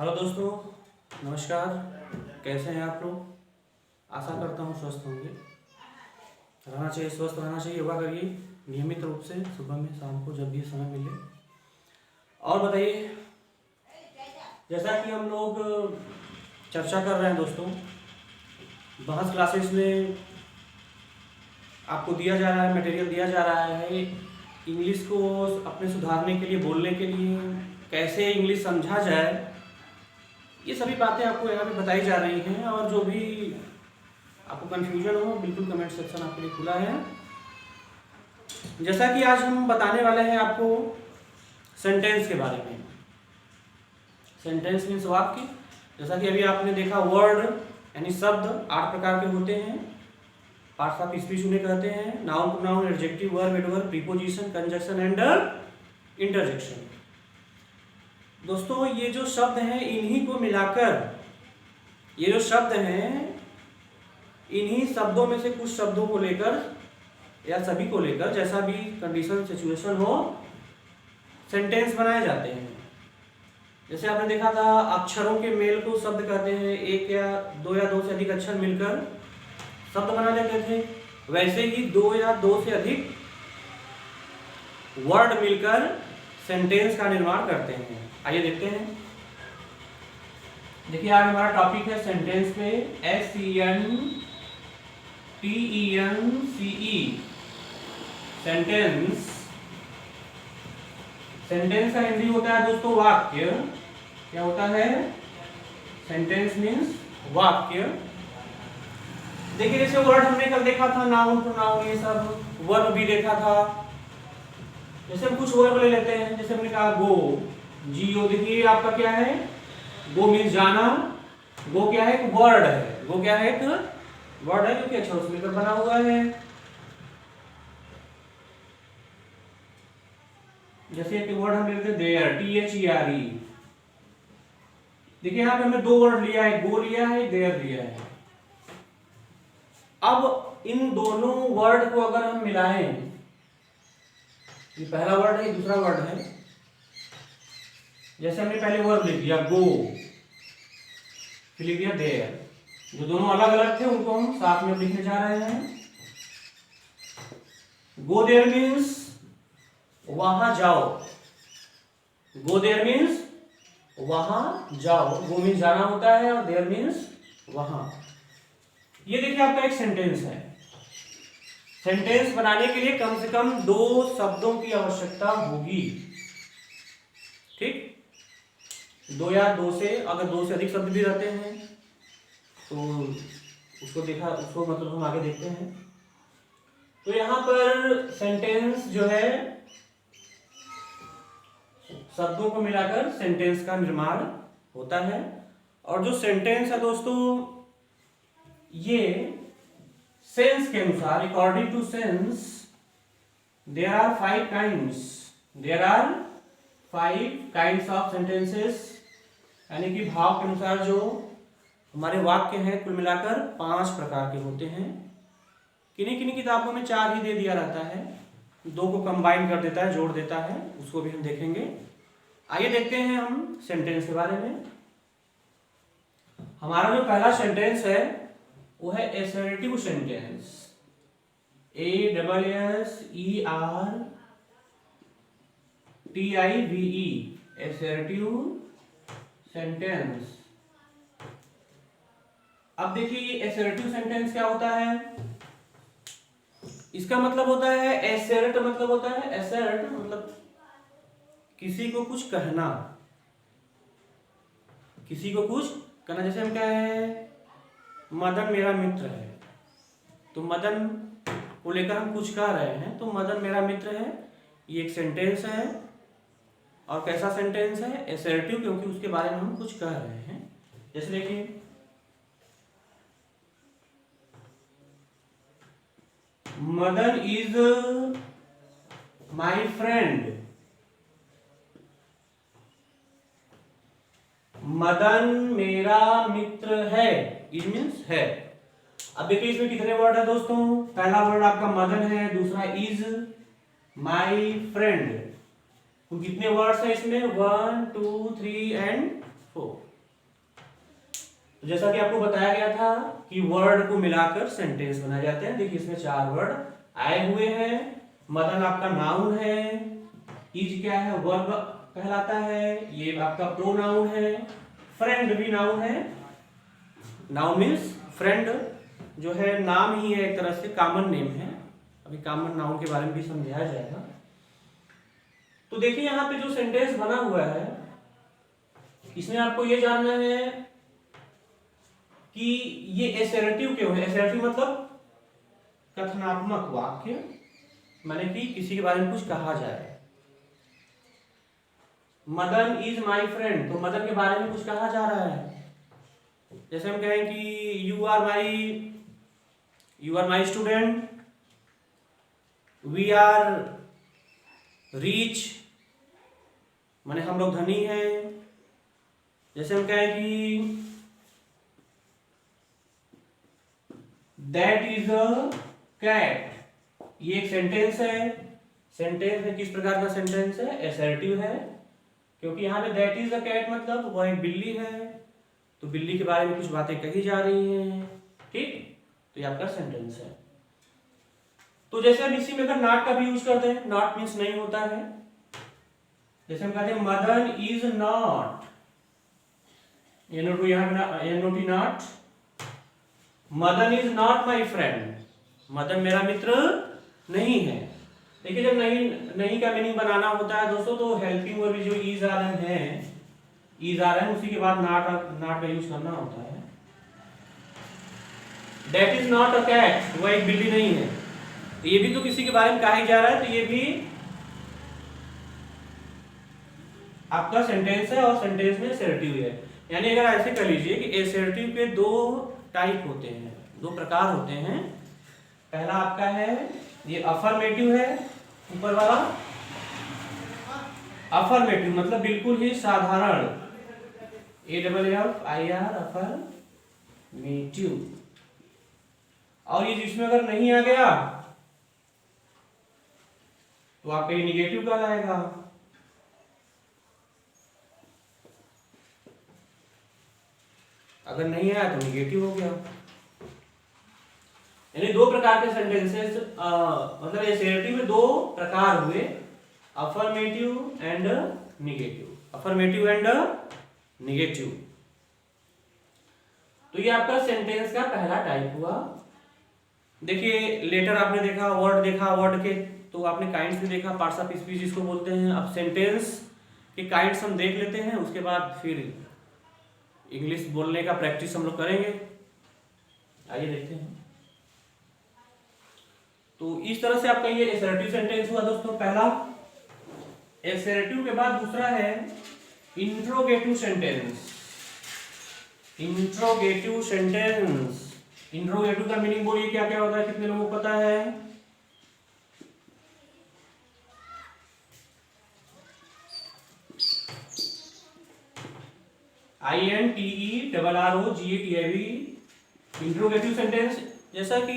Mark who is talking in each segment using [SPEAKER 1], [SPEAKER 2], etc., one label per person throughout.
[SPEAKER 1] Hello दोस्तों, नमस्कार। कैसे हैं आप लोग? आशा करता हूँ स्वस्थ होंगे। रहना चाहिए, स्वस्थ रहना चाहिए। योगा करिए नियमित रूप से, सुबह में, शाम को, जब भी समय मिले। और बताइए, जैसा कि हम लोग चर्चा कर रहे हैं दोस्तों, बहस क्लासेस में आपको दिया जा रहा है, मटेरियल दिया जा रहा है इंग्लिश को अपने सुधारने के लिए, बोलने के लिए, कैसे इंग्लिश समझा जाए, ये सभी बातें आपको यहाँ पे बताई जा रही हैं। और जो भी आपको कन्फ्यूजन हो, बिल्कुल कमेंट सेक्शन आपके लिए खुला है। जैसा कि आज हम बताने वाले हैं आपको सेंटेंस के बारे में। सेंटेंस मीन्स वाक्य। जैसा कि अभी आपने देखा, वर्ड यानी शब्द 8 प्रकार के होते हैं। पार्ट्स ऑफ स्पीच उन्हें कहते हैं। Noun, pronoun, adjective, verb, adverb, preposition, conjunction and interjection. दोस्तों, ये जो शब्द हैं, इन्हीं को मिलाकर, ये जो शब्द हैं, इन्हीं शब्दों में से कुछ शब्दों को लेकर या सभी को लेकर, जैसा भी कंडीशन सिचुएशन हो, सेंटेंस बनाए जाते हैं। जैसे आपने देखा था, अक्षरों के मेल को शब्द कहते हैं। एक या दो से अधिक अक्षर मिलकर शब्द बना लेते थे। वैसे ही 2 या 2 से अधिक वर्ड मिलकर सेंटेंस का निर्माण करते हैं। आइए देखते हैं। देखिए, आज हमारा टॉपिक है सेंटेंस पे। SENTENCE, sentence. सेंटेंस का हिंदी होता है दोस्तों वाक्य। क्या होता है? सेंटेंस मीन्स वाक्य। देखिए, जैसे वर्ड हमने कल देखा था, नाउन, प्रोनाउन, ये सब। वर्ब भी देखा था। जैसे हम कुछ वर्ब ले लेते हैं, जैसे हमने कहा गो, GO। देखिए आपका क्या है? गो मीन्स जाना। गो क्या है? एक वर्ड है। गो क्या है? एक वर्ड है, जो कि अक्षरों से मिलकर बना हुआ है। जैसे एक वर्ड हम लेते हैं देयर, THERE। देखिए यहाँ पे हमने 2 वर्ड लिया है, गो लिया है, देयर लिया है। अब इन दोनों वर्ड को अगर हम मिलाएं, ये पहला वर्ड है, दूसरा वर्ड है। जैसे हमने पहले वर्ब लिख दिया गो, फिर लिख दिया देयर। जो दोनों अलग अलग थे उनको हम साथ में लिखने जा रहे हैं। गो देयर मीन्स वहां जाओ। गो देयर मीन्स वहां जाओ। गो मीन्स जाना होता है और देयर मीन्स वहां। ये देखिए आपका एक सेंटेंस है। सेंटेंस बनाने के लिए कम से कम 2 शब्दों की आवश्यकता होगी। ठीक? 2 या 2 से, अगर 2 से अधिक शब्द भी रहते हैं तो उसको मतलब हम आगे देखते हैं। तो यहां पर सेंटेंस जो है, शब्दों को मिलाकर सेंटेंस का निर्माण होता है। और जो सेंटेंस है दोस्तों, ये सेंस के अनुसार, according to sense, there are 5 kinds. There are 5 kinds of sentences. यानी कि भाव के अनुसार जो हमारे वाक्य हैं, कुल मिलाकर 5 प्रकार के होते हैं। किन्हीं किन्हीं किताबों में 4 ही दे दिया रहता है, 2 को कंबाइन कर देता है, जोड़ देता है। उसको भी हम देखेंगे। आइए देखते हैं हम सेंटेंस के बारे में। हमारा जो पहला सेंटेंस है वो है assertive sentence. ASSERTIVE, assertive sentence. अब देखिए, एसर्टिव सेंटेंस क्या होता है? इसका मतलब होता है एसर्ट, मतलब होता है एसर्ट, मतलब किसी को कुछ कहना। किसी को कुछ कहना। जैसे हम क्या है, मदन मेरा मित्र है, तो मदन को लेकर हम कुछ कह रहे हैं, तो मदन मेरा मित्र है। ये एक सेंटेंस है। और कैसा सेंटेंस है? एसर्टिव, क्योंकि उसके बारे में हम कुछ कह रहे हैं। जैसे देखिए, Madan is my friend. Madan मेरा मित्र है। इज मीन्स है। अब देखिए, इसमें कितने वर्ड है दोस्तों? पहला वर्ड आपका मदन है, दूसरा इज, माई फ्रेंड। तो कितने वर्ड्स है इसमें? 1 2 3 एंड 4। तो जैसा कि आपको बताया गया था कि वर्ड को मिलाकर सेंटेंस बनाए जाते हैं। देखिए इसमें 4 वर्ड आए हुए हैं। मदन आपका नाउन है, इज क्या है, वर्ब कहलाता है, ये आपका प्रोनाउन है, फ्रेंड भी नाउन है। नाउन मीन्स फ्रेंड जो है नाम ही है, एक तरह से कॉमन नेम है। अभी कॉमन नाउन के बारे में भी समझाया जाएगा। तो देखिए यहाँ पे जो सेंटेंस बना हुआ है इसमें आपको ये जानना है कि ये एसर्टिव क्यों है। एसर्टिव मतलब कथनात्मक वाक्य, माने कि किसी के बारे में कुछ कहा जाए। मदन इज माई फ्रेंड, तो मदन के बारे में कुछ कहा जा रहा है। जैसे हम कहें कि you are my student, we are rich, माने हम लोग धनी हैं। जैसे हम कहें कि दैट इज अ कैट, ये एक सेंटेंस है। सेंटेंस है, किस प्रकार का सेंटेंस है, असर्टिव है, क्योंकि यहाँ पे दैट इज अ कैट मतलब वह एक बिल्ली है, तो बिल्ली के बारे में कुछ बातें कही जा रही हैं। ठीक, तो ये आपका सेंटेंस है। तो जैसे हम इसी में अगर नॉट का भी यूज करते हैं, नॉट मीन्स नहीं होता है। जैसे हम कहते हैं Madan is not, NOT not, Madan is not my friend, Madan मेरा मित्र नहीं है। देखिए जब नहीं का मीनिंग बनाना होता है दोस्तों, तो हेल्पिंग वर्ब जो इज आर एन है, इज आर एन, उसी के बाद नॉट का यूज करना होता है। That is not a cat, वह एक बिल्ली नहीं है, तो ये भी तो किसी के बारे में कहा ही जा रहा है, तो ये भी आपका सेंटेंस है और सेंटेंस में असर्टिव है। यानी अगर ऐसे कर लीजिए कि असर्टिव के 2 टाइप होते हैं, 2 प्रकार होते हैं। पहला आपका है ये अफर्मेटिव है, ऊपर वाला अफर्मेटिव मतलब बिल्कुल ही साधारण, AFFIR अफर्मेटिव। और ये जिसमें अगर नहीं आ गया तो आपका ये निगेटिव कहलाएगा। अगर नहीं आया तो निगेटिव हो गया। यानी 2 प्रकार के सेंटेंसेस, मतलब असर्टिव में 2 प्रकार हुए, affirmative and negative, affirmative and negative. तो ये आपका सेंटेंस का पहला टाइप हुआ। देखिए लेटर आपने देखा, वर्ड देखा, वर्ड के तो आपने काइंड्स भी देखा, पार्ट्स ऑफ स्पीच जिसको बोलते हैं। अब सेंटेंस के काइंड्स हम देख लेते हैं, उसके बाद फिर इंग्लिश बोलने का प्रैक्टिस हम लोग करेंगे। आइए देखते हैं। तो इस तरह से आपका ये असर्टिव सेंटेंस हुआ दोस्तों पहला। असर्टिव के बाद दूसरा है interrogative sentence. Interrogative sentence, interrogative का मीनिंग बोलिए क्या क्या होता है, कितने लोगों को पता है? INTERROGATIV, interrogative sentence. जैसा कि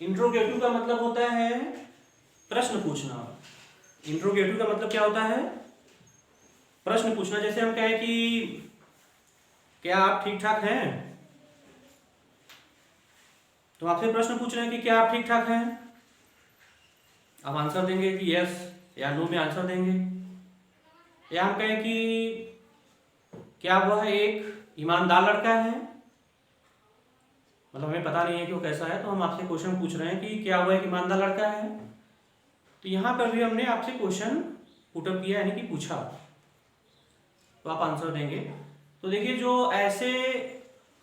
[SPEAKER 1] इंट्रोगेटिव का मतलब होता है प्रश्न पूछना। इंट्रोगेटिव का मतलब क्या होता है? प्रश्न पूछना। जैसे हम कहें कि क्या आप ठीक ठाक हैं, तो आपसे प्रश्न पूछ रहे हैं कि क्या आप ठीक ठाक हैं, आप आंसर देंगे कि यस या नो में आंसर देंगे। या हम कहें कि क्या वह एक ईमानदार लड़का है, मतलब हमें पता नहीं है कि वो कैसा है, तो हम आपसे क्वेश्चन पूछ रहे हैं कि क्या वह एक ईमानदार लड़का है। तो यहाँ पर भी हमने आपसे क्वेश्चन पुटअप किया, यानी कि पूछा, तो आप आंसर देंगे। तो देखिए जो ऐसे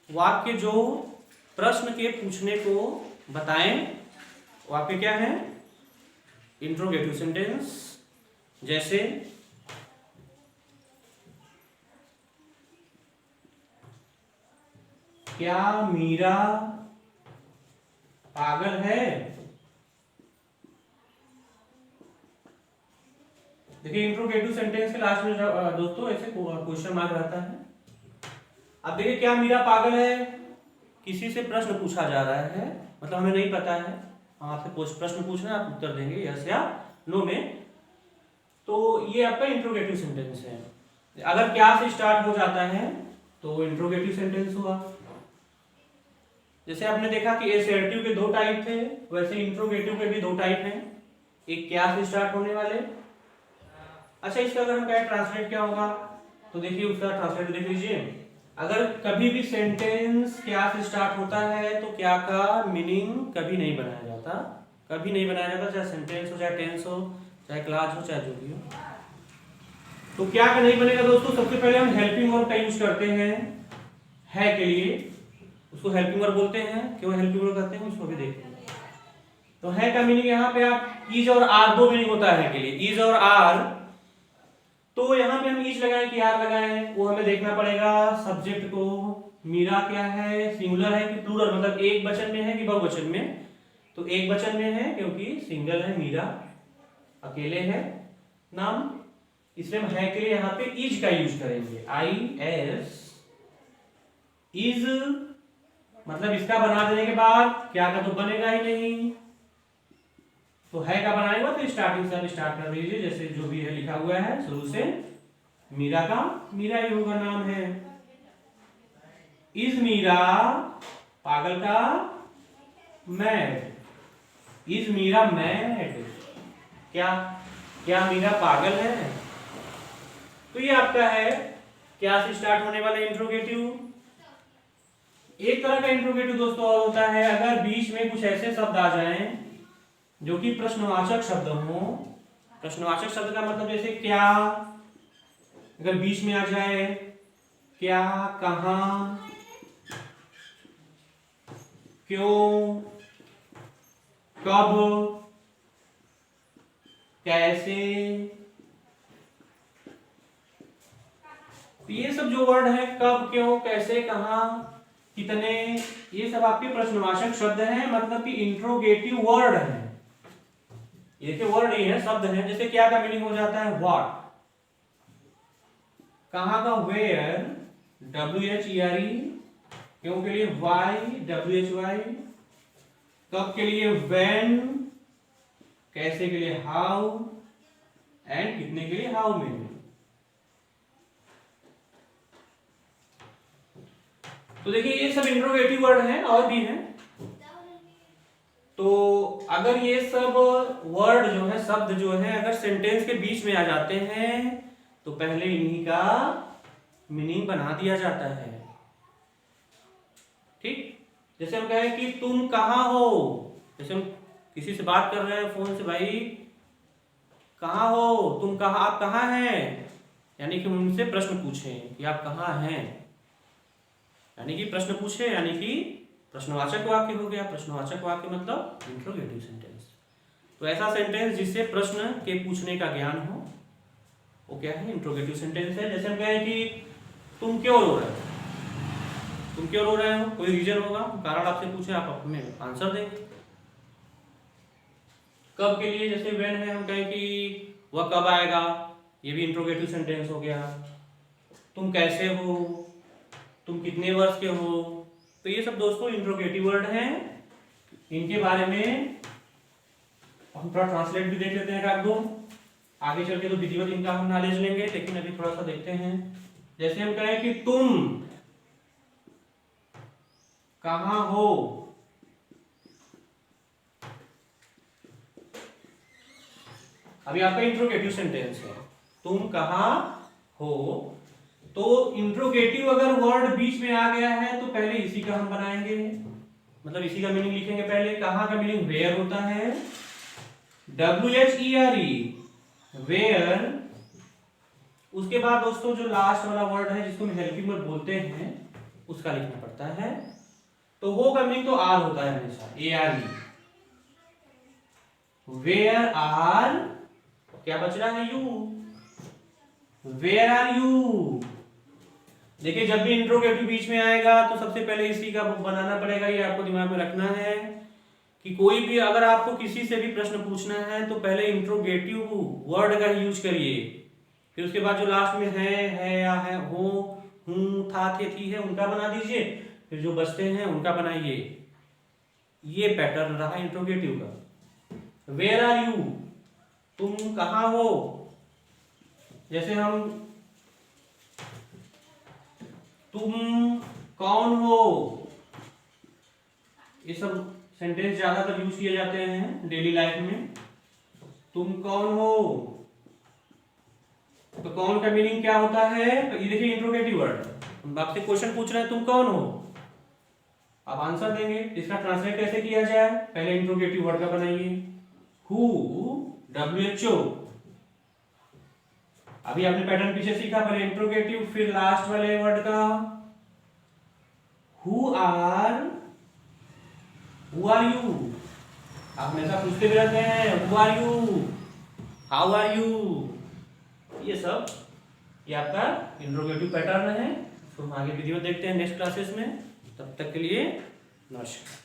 [SPEAKER 1] वाक्य जो प्रश्न के पूछने को बताएं, वाक्य क्या है? Interrogative sentence. जैसे क्या मीरा पागल है? देखिए इंट्रोगेटिव सेंटेंस के लास्ट में दोस्तों ऐसे क्वेश्चन मार्क रहता है। अब देखिए क्या मीरा पागल है, किसी से प्रश्न पूछा जा रहा है, मतलब हमें नहीं पता है, हम आपसे प्रश्न पूछ रहे हैं, आप उत्तर देंगे यस या नो में। तो ये आपका इंट्रोगेटिव सेंटेंस है। अगर क्या से स्टार्ट हो जाता है तो इंट्रोगेटिव सेंटेंस हुआ। जैसे आपने देखा कि असर्टिव के दो टाइप थे, वैसे इंट्रोगेटिव के भी दो टाइप हैं, एक क्या से स्टार्ट होने वाले। अच्छा, इसका अगर हम कहें ट्रांसलेट क्या होगा, तो देखिए उसका ट्रांसलेट देख लीजिए। अगर कभी भी सेंटेंस क्या से स्टार्ट होता है तो क्या का मीनिंग कभी नहीं बनाया जाता, कभी नहीं बनाया जाता, चाहे सेंटेंस हो, चाहे टेंस हो, चाहे क्लास हो, चाहे जो भी हो। तो क्या का नहीं बनेगा दोस्तों। सबसे पहले हम हेल्पिंग वर्ब का यूज करते हैं है के लिए, उसको हेल्पिंग वर्ब बोलते हैं। क्यों हेल्पिंग वर्ब कहते हैं उसको भी देखते हैं। तो है का मीनिंग यहाँ पे आप इज और आर, दो मीनिंग होता है के लिए, इज और आर। तो यहाँ पे हम इज लगाएं कि आर लगाएं, वो हमें देखना पड़ेगा सब्जेक्ट को। मीरा क्या है, सिंगुलर है कि प्लूरल, मतलब एक वचन में है कि बहुवचन में। तो एक वचन में है क्योंकि सिंगल है, मीरा अकेले है नाम, इसलिए हम है के लिए यहाँ पे इज का यूज करेंगे। आई एस इज, मतलब इसका बना देने के बाद क्या का तो बनेगा ही नहीं, तो है का बनाएगा तो स्टार्टिंग से आप स्टार्ट कर लीजिए, जैसे जो भी है लिखा हुआ है शुरू से। मीरा का, मीरा ही होगा नाम है। इज मीरा, पागल का मैड, इज मीरा मैड, क्या क्या मीरा पागल है। तो ये आपका है क्या से स्टार्ट होने वाला इंट्रोगेटिव। एक तरह का इंट्रोगेटिव दोस्तों और होता है, अगर बीच में कुछ ऐसे शब्द आ जाएं जो कि प्रश्नवाचक शब्द हो। प्रश्नवाचक शब्द का मतलब जैसे क्या, अगर बीच में आ जाए क्या, कहां, क्यों, कब, कैसे, तो ये सब जो वर्ड है कब, क्यों, कैसे, कहां, कितने, ये सब आपके प्रश्नवाचक शब्द हैं, मतलब कि इंट्रोगेटिव वर्ड है। ये देखिए वर्ड ही है, शब्द है। जैसे क्या का मीनिंग हो जाता है व्हाट, कहां का वेयर, WHERE, क्यों के लिए वाई, WHY, कब के लिए व्हेन, कैसे के लिए हाउ, एंड कितने के लिए हाउ मेनी। तो देखिए ये सब इंट्रोगेटिव वर्ड हैं, और भी हैं। तो अगर ये सब वर्ड जो है, शब्द जो है, अगर सेंटेंस के बीच में आ जाते हैं तो पहले इन्हीं का मीनिंग बना दिया जाता है। ठीक, जैसे हम कहें कि तुम कहाँ हो, जैसे हम किसी से बात कर रहे हैं फोन से, भाई कहाँ हो, तुम कहाँ, आप कहाँ हैं, यानी कि उनसे प्रश्न पूछें कि आप कहाँ हैं, यानी कि प्रश्न पूछे, यानी कि प्रश्नवाचक वाक्य हो गया। प्रश्नवाचक वाक्य मतलब इंट्रोगेटिव सेंटेंस। तो ऐसा सेंटेंस जिससे प्रश्न के पूछने का ज्ञान हो, वो क्या है, इंट्रोगेटिव सेंटेंस है। जैसे हम कहें कि तुम क्यों रो रहे हो, तुम क्यों रो रहे हो, कोई रीजन होगा, कारण आपसे पूछे, आप अपने आंसर देंगे। कब के लिए जैसे व्हेन है, हम कहें कि वह कब आएगा, ये भी इंट्रोगेटिव सेंटेंस हो गया। तुम कैसे हो, तुम कितने वर्ष के हो, तो ये सब दोस्तों इंट्रोगेटिव वर्ड हैं। इनके बारे में हम थोड़ा ट्रांसलेट भी देख लेते हैं एक दो, आगे चल के तो विधिवत इनका हम नॉलेज लेंगे, लेकिन अभी थोड़ा सा देखते हैं। जैसे हम कहें कि तुम कहां हो, अभी आपका इंट्रोगेटिव सेंटेंस है, तुम कहां हो। तो इंट्रोगेटिव अगर वर्ड बीच में आ गया है तो पहले इसी का हम बनाएंगे, मतलब इसी का मीनिंग लिखेंगे। पहले कहां का मीनिंग वेयर होता है, WHERE, वेयर। उसके बाद दोस्तों जो लास्ट वाला वर्ड है जिसको हम हेल्पिंग वर्ड बोलते हैं, उसका लिखना पड़ता है। तो हो का मीनिंग तो आर होता है हमेशा, ARE। वेयर आर, क्या बच रहा है, यू, वेयर आर यू। देखिए जब भी इंट्रोगेटिव बीच में आएगा तो सबसे पहले इसी का बनाना पड़ेगा, ये आपको दिमाग में रखना है कि कोई भी अगर आपको किसी से भी प्रश्न पूछना है तो पहले इंट्रोगेटिव वर्ड का यूज करिए, फिर उसके बाद जो लास्ट में है या है, हो, हूं, था, थे, थी है, उनका बना दीजिए, फिर जो बचते हैं उनका बनाइए। ये पैटर्न रहा इंट्रोगेटिव का। वेयर आर यू, तुम कहां हो। जैसे हम तुम कौन हो, ये सब सेंटेंस ज्यादातर यूज किए जाते हैं डेली लाइफ में। तुम कौन हो, तो कौन का मीनिंग क्या होता है, तो ये देखिए इंट्रोगेटिव वर्ड, हम आपसे क्वेश्चन पूछ रहे हैं तुम कौन हो, आप आंसर देंगे। इसका ट्रांसलेट कैसे किया जाए, पहले इंट्रोगेटिव वर्ड का बनाइए, हु, WHO। अभी आपने पैटर्न पीछे सीखा, पहले इंट्रोगेटिव फिर लास्ट वाले वर्ड का हु आर यू। आप हमेशा पूछते भी रहते हैं who are you, how are you, ये सब ये आपका इंट्रोगेटिव पैटर्न है। तो हम आगे वीडियो देखते हैं नेक्स्ट क्लासेस में, तब तक के लिए नमस्कार।